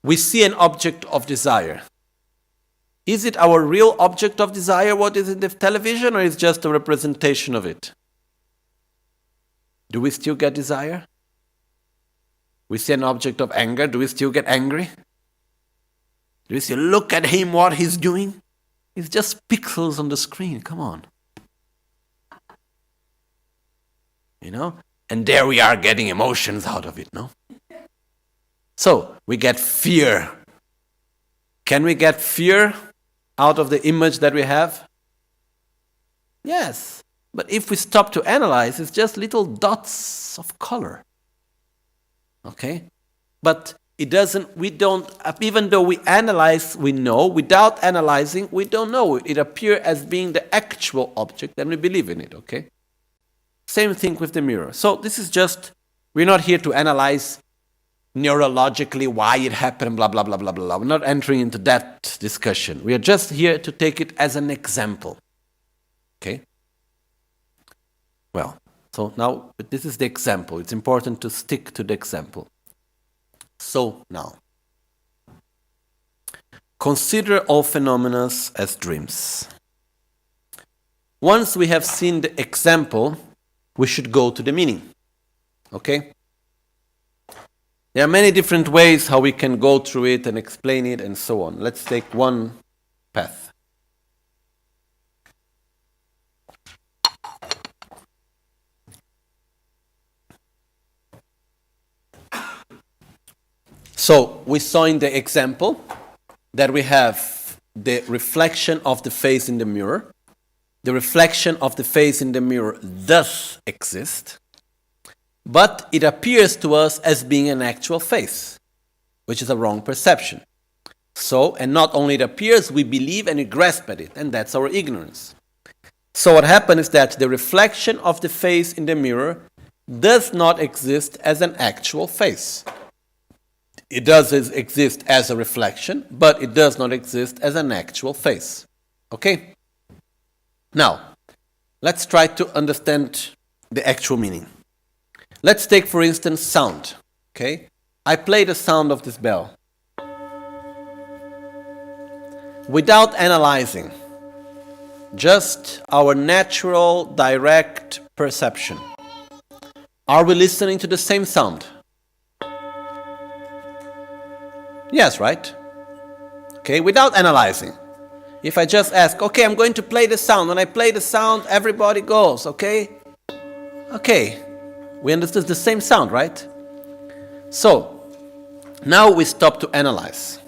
A: we see an object of desire. Is it our real object of desire, what is in the television, or is it just a representation of it? Do we still get desire? We see an object of anger, do we still get angry? Do we say, look at him, what he's doing? It's just pixels on the screen, come on. And there we are getting emotions out of it, no? So, we get fear. Can we get fear out of the image that we have? Yes. But if we stop to analyze, it's just little dots of color. Okay? But even though we analyze, we know. Without analyzing, we don't know. It appears as being the actual object and we believe in it, okay? Same thing with the mirror. So this is we're not here to analyze neurologically why it happened, blah, blah, blah, blah, blah. We're not entering into that discussion. We are just here to take it as an example. Okay? Well, so now this is the example. It's important to stick to the example. So now, consider all phenomena as dreams. Once we have seen the example, we should go to the meaning. Okay? There are many different ways how we can go through it and explain it and so on. Let's take one path. So, we saw in the example that we have the reflection of the face in the mirror. The reflection of the face in the mirror does exist, but it appears to us as being an actual face, which is a wrong perception. So, and not only it appears, we believe and we grasp at it, and that's our ignorance. So what happens is that the reflection of the face in the mirror does not exist as an actual face. It does exist as a reflection, but it does not exist as an actual face. Okay? Now, let's try to understand the actual meaning. Let's take, for instance, sound. Okay? I play the sound of this bell. Without analyzing, just our natural, direct perception. Are we listening to the same sound? Yes, right? Okay, without analyzing. If I just ask, okay, I'm going to play the sound. When I play the sound, everybody goes, okay? Okay, we understood the same sound, right? So, now we stop to analyze.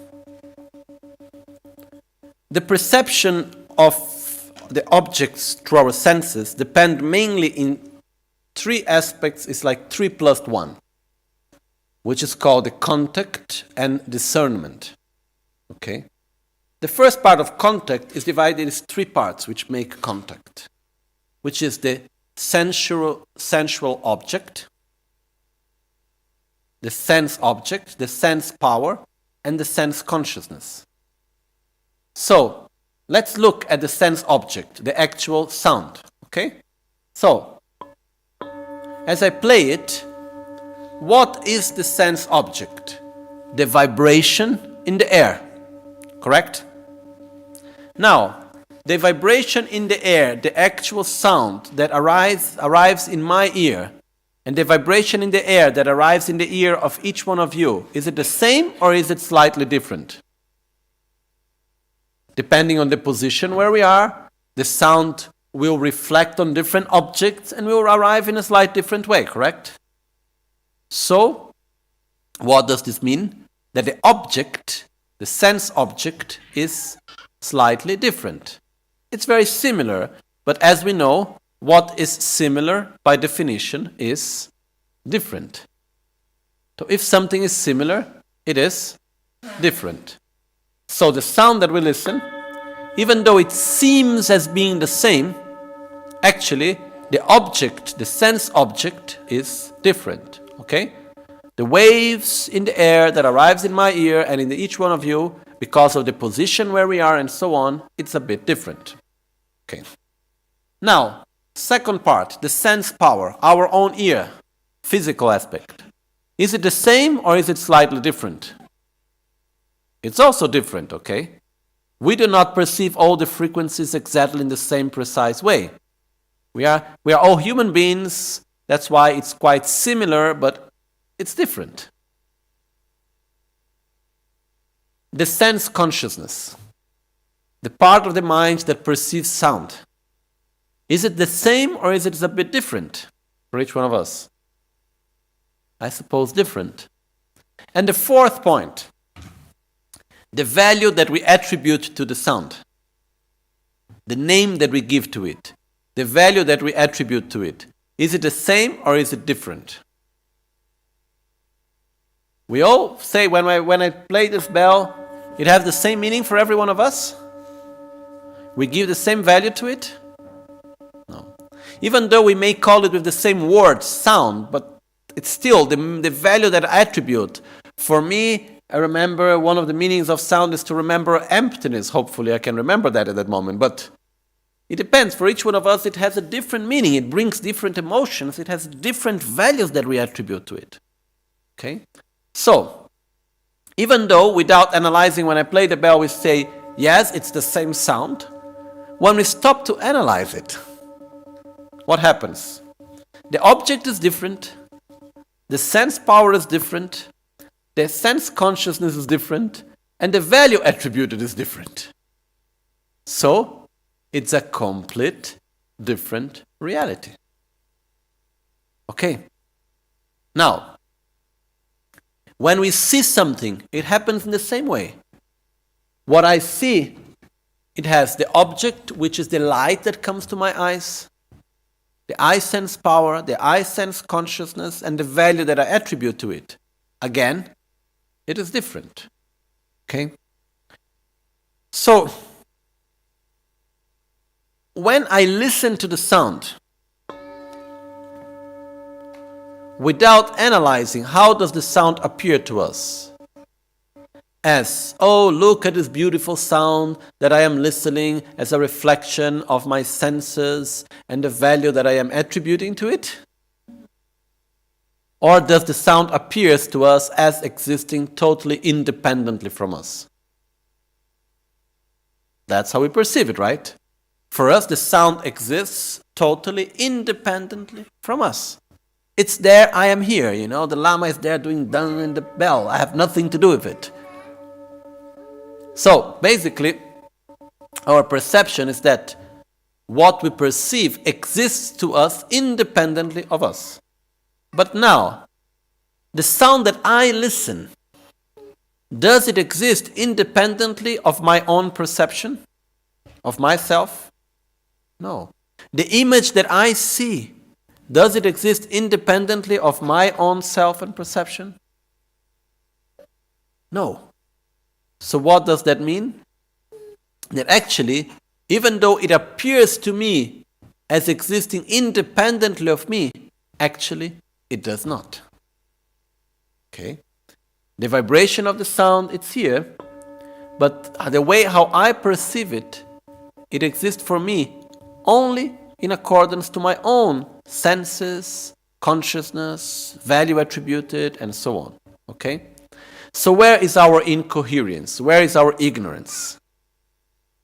A: The perception of the objects through our senses depend mainly in three aspects. It's like 3 plus 1. Which is called the contact and discernment. Okay? The first part of contact is divided into 3 parts which make contact, which is the sensual object, the sense object, the sense power, and the sense consciousness. So, let's look at the sense object, the actual sound. Okay? So, as I play it, what is the sense object? The vibration in the air. Correct? Now, the vibration in the air, the actual sound that arrives in my ear, and the vibration in the air that arrives in the ear of each one of you, is it the same or is it slightly different? Depending on the position where we are, the sound will reflect on different objects and will arrive in a slightly different way, correct? So, what does this mean? That the object, the sense object, is slightly different. It's very similar, but as we know, what is similar by definition is different. So if something is similar, it is different. So the sound that we listen, even though it seems as being the same, actually the object, the sense object, is different. Okay? The waves in the air that arrives in my ear and in each one of you, because of the position where we are and so on, it's a bit different. Okay. Now, second part, the sense power, our own ear, physical aspect. Is it the same or is it slightly different? It's also different, okay? We do not perceive all the frequencies exactly in the same precise way. We are all human beings, that's why it's quite similar, but it's different. The sense consciousness, the part of the mind that perceives sound. Is it the same or is it a bit different for each one of us? I suppose different. And the fourth point, the value that we attribute to the sound. The name that we give to it. The value that we attribute to it. Is it the same or is it different? We all say when I play this bell, it has the same meaning for every one of us? We give the same value to it? No. Even though we may call it with the same word, sound, but it's still the value that I attribute. For me, I remember one of the meanings of sound is to remember emptiness. Hopefully I can remember that at that moment. But it depends. For each one of us, it has a different meaning. It brings different emotions. It has different values that we attribute to it. Okay? So, even though without analyzing, when I play the bell, we say, yes, it's the same sound. When we stop to analyze it, what happens? The object is different. The sense power is different. The sense consciousness is different. And the value attributed is different. So, it's a complete different reality. Okay. Now, when we see something, it happens in the same way. What I see, it has the object, which is the light that comes to my eyes, the eye sense power, the eye sense consciousness, and the value that I attribute to it. Again, it is different. Okay? So, when I listen to the sound, without analyzing how does the sound appear to us, as, oh, look at this beautiful sound that I am listening as a reflection of my senses and the value that I am attributing to it? Or does the sound appear to us as existing totally independently from us? That's how we perceive it, right? For us, the sound exists totally independently from us. It's there, I am here, the Lama is there doing dung in the bell. I have nothing to do with it. So, basically, our perception is that what we perceive exists to us independently of us. But now, the sound that I listen, does it exist independently of my own perception, of myself? No. The image that I see, does it exist independently of my own self and perception? No. So what does that mean? That actually, even though it appears to me as existing independently of me, actually it does not. Okay? The vibration of the sound, it's here, But the way how I perceive it, it exists for me only in accordance to my own senses, consciousness, value attributed, and so on. Okay? So where is our incoherence? Where is our ignorance?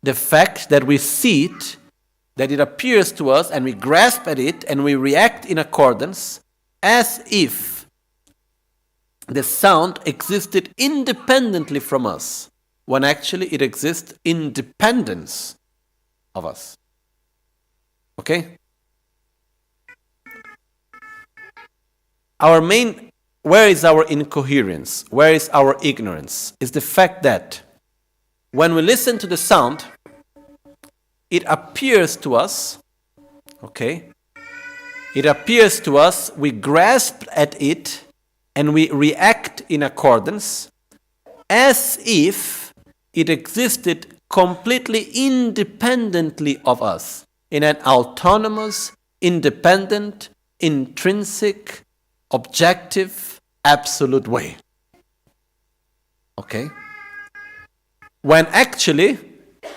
A: The fact that we see it, that it appears to us, and we grasp at it, and we react in accordance, as if the sound existed independently from us, when actually it exists in dependence of us. Okay? Where is our incoherence? Where is our ignorance? Is the fact that when we listen to the sound, it appears to us, okay? It appears to us, we grasp at it, and we react in accordance, as if it existed completely independently of us, in an autonomous, independent, intrinsic, objective, absolute way. Okay? When actually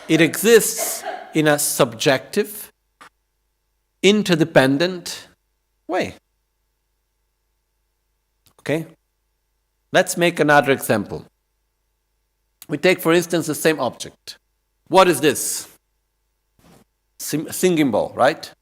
A: it exists in a subjective, interdependent way. Okay? Let's make another example. We take, for instance, the same object. What is this? Singing bowl, right?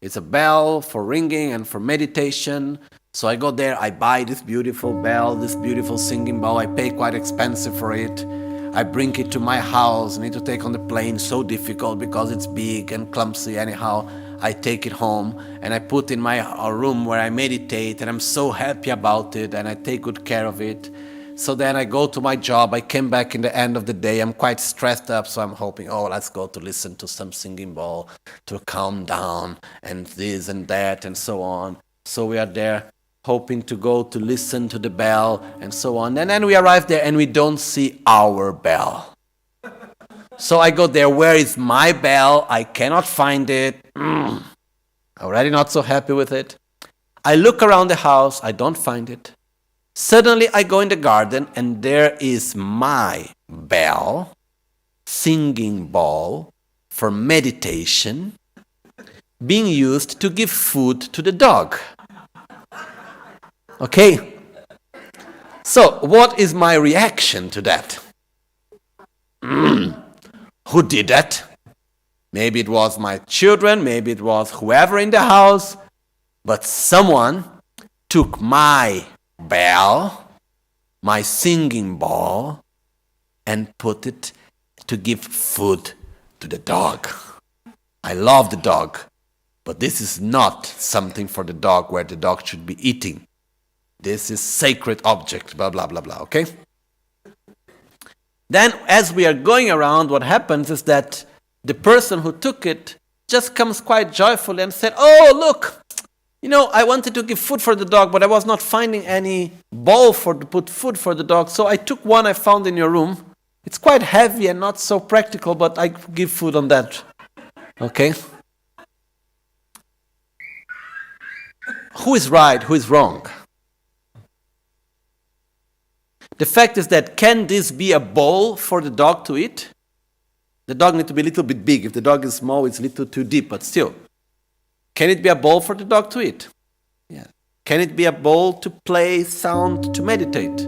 A: It's a bell for ringing and for meditation. So I go there, I buy this beautiful bell, this beautiful singing bowl. I pay quite expensive for it. I bring it to my house, need to take on the plane, so difficult because it's big and clumsy. Anyhow, I take it home and I put in my room where I meditate, and I'm so happy about it, and I take good care of it. So then I go to my job, I came back in the end of the day, I'm quite stressed up, so I'm hoping, let's go to listen to some singing bowl to calm down, and this and that and so on. So we are there hoping to go to listen to the bell and so on. And then we arrive there and we don't see our bell. So I go there, where is my bell? I cannot find it. Already not so happy with it. I look around the house, I don't find it. Suddenly I go in the garden and there is my bell, singing bowl for meditation, being used to give food to the dog. Okay? So, what is my reaction to that? Who did that? Maybe it was my children, maybe it was whoever in the house, but someone took my bell, my singing bowl, and put it to give food to the dog. I love the dog, but this is not something for the dog where the dog should be eating. This is sacred object, blah, blah, blah, blah, okay? Then, as we are going around, what happens is that the person who took it just comes quite joyfully and said, oh, look, I wanted to give food for the dog, but I was not finding any bowl to put food for the dog, so I took one I found in your room. It's quite heavy and not so practical, but I give food on that. Okay? Who is right? Who is wrong? The fact is that, can this be a bowl for the dog to eat? The dog needs to be a little bit big. If the dog is small, it's a little too deep, but still. Can it be a bowl for the dog to eat? Yeah. Can it be a bowl to play sound, to meditate?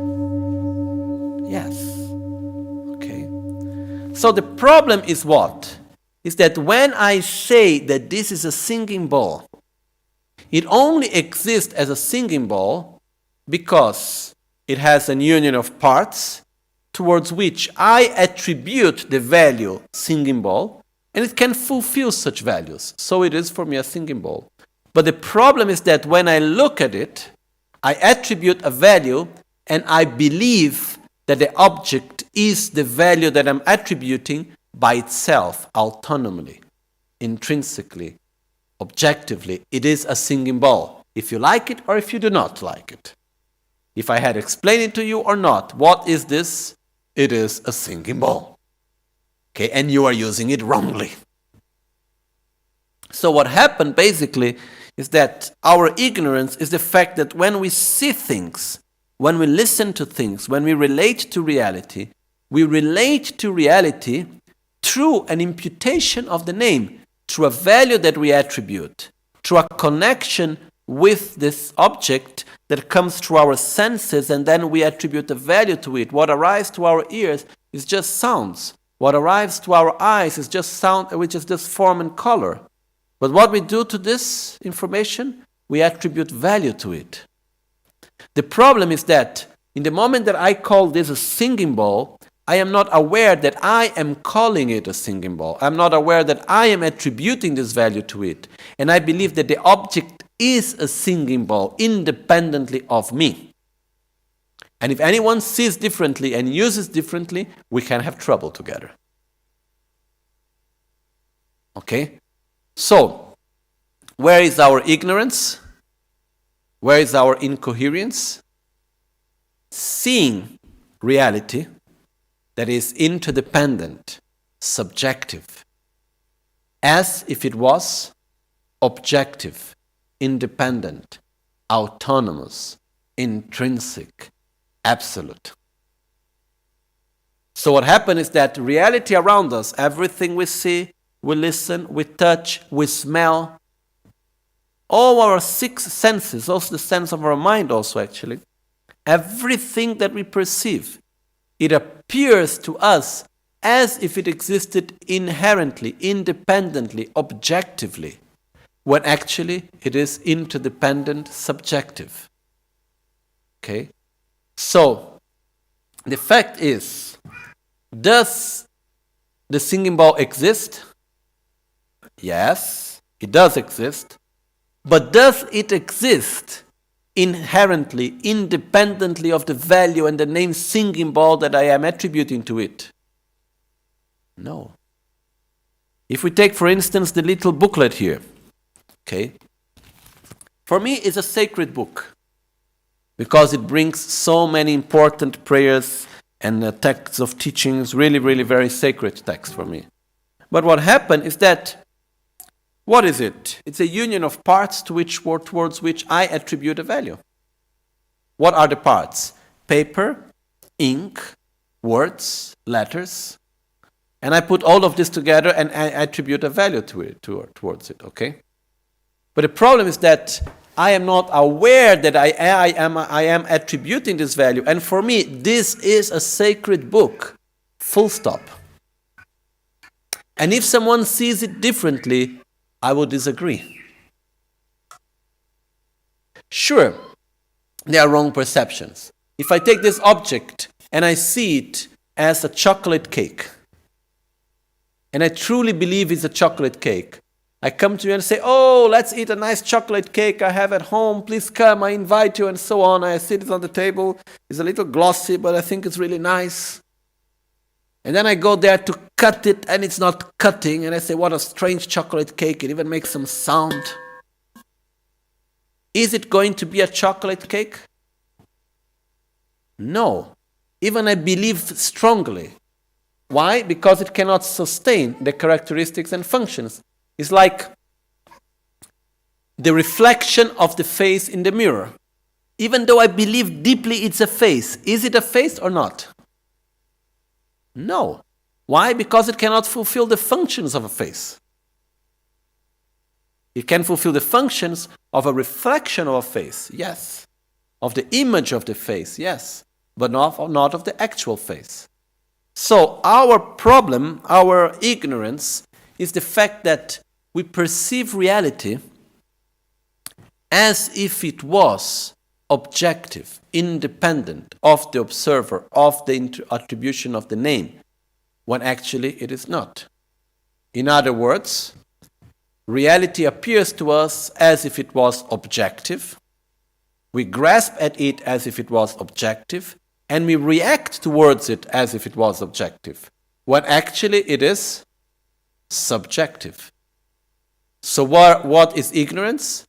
A: Yes. Okay. So the problem is what? Is that when I say that this is a singing bowl, it only exists as a singing bowl because it has a union of parts towards which I attribute the value singing bowl, and it can fulfill such values. So it is for me a singing bowl. But the problem is that when I look at it, I attribute a value and I believe that the object is the value that I'm attributing by itself, autonomously, intrinsically, objectively. It is a singing bowl, if you like it or if you do not like it. If I had explained it to you or not, what is this? It is a singing bowl. Okay, and you are using it wrongly. So what happened basically is that our ignorance is the fact that when we see things, when we listen to things, when we relate to reality, we relate to reality through an imputation of the name, through a value that we attribute, through a connection with this object that comes through our senses, and then we attribute a value to it. What arrives to our ears is just sounds. What arrives to our eyes is just sound, which is just form and color. But what we do to this information, we attribute value to it. The problem is that in the moment that I call this a singing bowl, I am not aware that I am calling it a singing bowl. I'm not aware that I am attributing this value to it. And I believe that the object is a singing bowl independently of me. And if anyone sees differently and uses differently, we can have trouble together. Okay? So, where is our ignorance? Where is our incoherence? Seeing reality that is interdependent, subjective, as if it was objective, independent, autonomous, intrinsic, absolute. So what happened is that reality around us, everything we see, we listen, we touch, we smell, all our 6 senses, also the sense of our mind also actually, everything that we perceive, it appears to us as if it existed inherently, independently, objectively, when actually it is interdependent, subjective. Okay? So, the fact is, does the singing bowl exist? Yes, it does exist. But does it exist inherently, independently of the value and the name singing bowl that I am attributing to it? No. If we take, for instance, the little booklet here, okay, for me it's a sacred book because it brings so many important prayers and texts of teachings, really, really very sacred text for me. But what happened is that, what is it? It's a union of parts towards which I attribute a value. What are the parts? Paper, ink, words, letters. And I put all of this together and I attribute a value to it, towards it, okay? But the problem is that I am not aware that I am attributing this value. And for me, this is a sacred book. Full stop. And if someone sees it differently, I would disagree. Sure, there are wrong perceptions. If I take this object and I see it as a chocolate cake, and I truly believe it's a chocolate cake, I come to you and say, oh, let's eat a nice chocolate cake I have at home. Please come, I invite you, and so on. I sit it on the table. It's a little glossy, but I think it's really nice. And then I go there to cut it, and it's not cutting. And I say, what a strange chocolate cake. It even makes some sound. Is it going to be a chocolate cake? No. Even I believe strongly. Why? Because it cannot sustain the characteristics and functions. It's like the reflection of the face in the mirror. Even though I believe deeply it's a face, is it a face or not? No. Why? Because it cannot fulfill the functions of a face. It can fulfill the functions of a reflection of a face, yes. Of the image of the face, yes. But not of the actual face. So our problem, our ignorance, is the fact that we perceive reality as if it was objective, independent of the observer, of the attribution of the name, when actually it is not. In other words, reality appears to us as if it was objective, we grasp at it as if it was objective, and we react towards it as if it was objective, when actually it is subjective. So what is ignorance?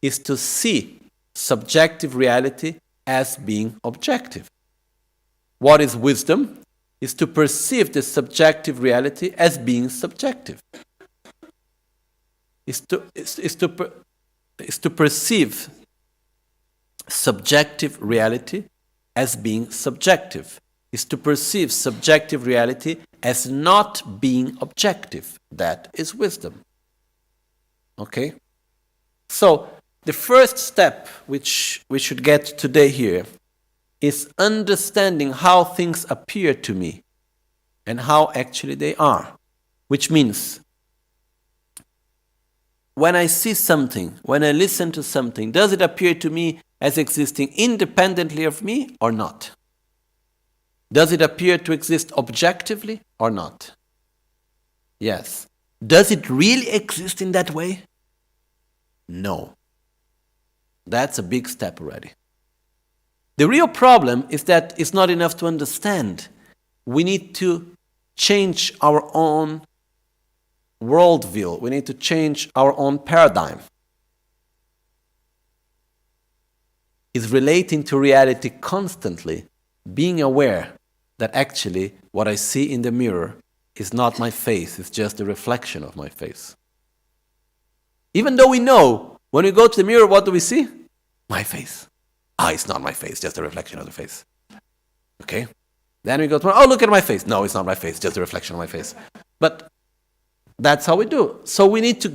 A: Is to see subjective reality as being objective. What is wisdom? Is to perceive the subjective reality as being subjective. Is to perceive subjective reality as being subjective. is to perceive subjective reality as not being objective. That is wisdom. Okay? So, the first step which we should get today here is understanding how things appear to me and how actually they are. Which means, when I see something, when I listen to something, does it appear to me as existing independently of me or not? Does it appear to exist objectively or not? Yes. Does it really exist in that way? No. That's a big step already. The real problem is that it's not enough to understand. We need to change our own worldview. We need to change our own paradigm. It's relating to reality constantly, being aware that actually what I see in the mirror is not my face, it's just a reflection of my face. Even though we know, when we go to the mirror, what do we see? My face. It's not my face, just a reflection of the face. Okay? Then we go to, look at my face. No, it's not my face, just a reflection of my face. But that's how we do. So we need to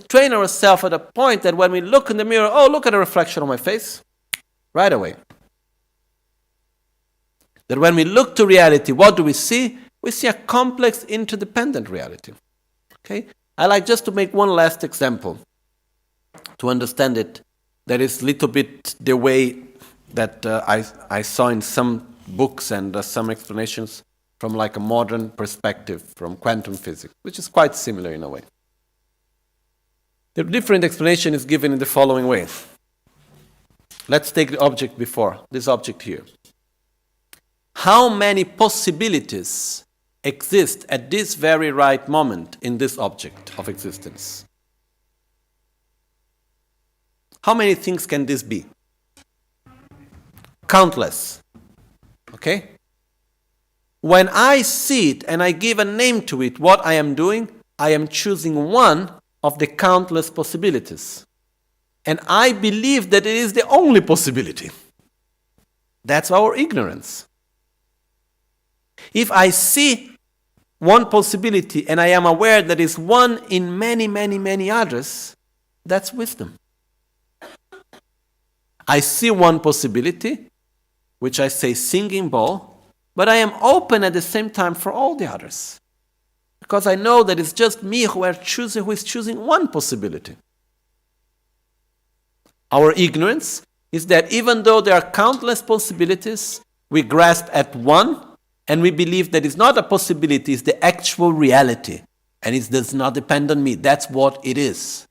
A: train ourselves at a point that when we look in the mirror, look at a reflection of my face, right away. That when we look to reality, what do we see? We see a complex, interdependent reality. Okay? I like just to make one last example to understand it. That is a little bit the way that I saw in some books and some explanations from like a modern perspective from quantum physics, which is quite similar in a way. The different explanation is given in the following way. Let's take the object before, this object here. How many possibilities exist at this very right moment in this object of existence? How many things can this be? Countless. Okay? When I see it and I give a name to it, what I am doing, I am choosing one of the countless possibilities. And I believe that it is the only possibility. That's our ignorance. If I see one possibility and I am aware that is one in many, many, many others, that's wisdom. I see one possibility, which I say singing bowl, but I am open at the same time for all the others. Because I know that it's just me who is choosing one possibility. Our ignorance is that even though there are countless possibilities, we grasp at one and we believe that it's not a possibility, it's the actual reality. And it does not depend on me. That's what it is.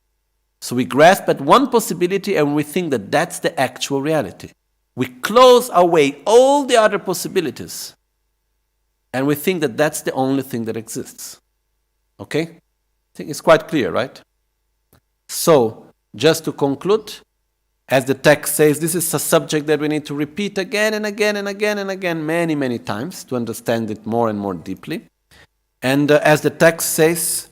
A: So we grasp at one possibility and we think that that's the actual reality. We close away all the other possibilities and we think that that's the only thing that exists. Okay? I think it's quite clear, right? So, just to conclude, as the text says, this is a subject that we need to repeat again and again and again and again many, many times to understand it more and more deeply. And as the text says,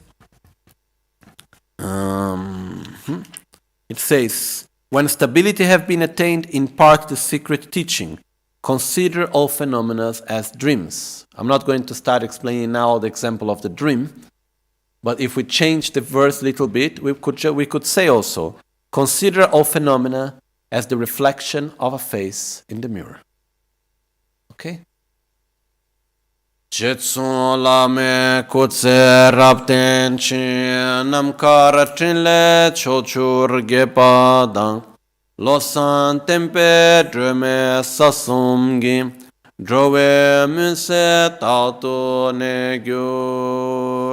A: it says, when stability have been attained, impart the secret teaching. Consider all phenomena as dreams. I'm not going to start explaining now the example of the dream, but if we change the verse a little bit, we could say also, consider all phenomena as the reflection of a face in the mirror. Okay? Jetsun lame kutse rapten chi namkara trinle chochur gepadang losan tempe dreme sasumgi drove munse tato ne gyurchi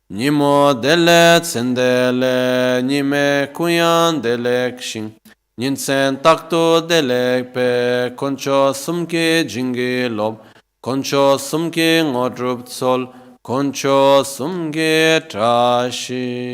A: nimo dele tsendele nime kuyan delek shing ninsen takto delek pe koncho sumke jingi lob Koncho sumke ngodrup sol, koncho sumke trashisho.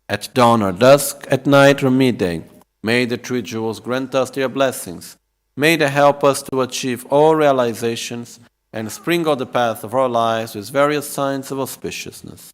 A: At dawn or dusk, at night or midday, may the three jewels grant us their blessings. May they help us to achieve all realizations and sprinkle the path of our lives with various signs of auspiciousness.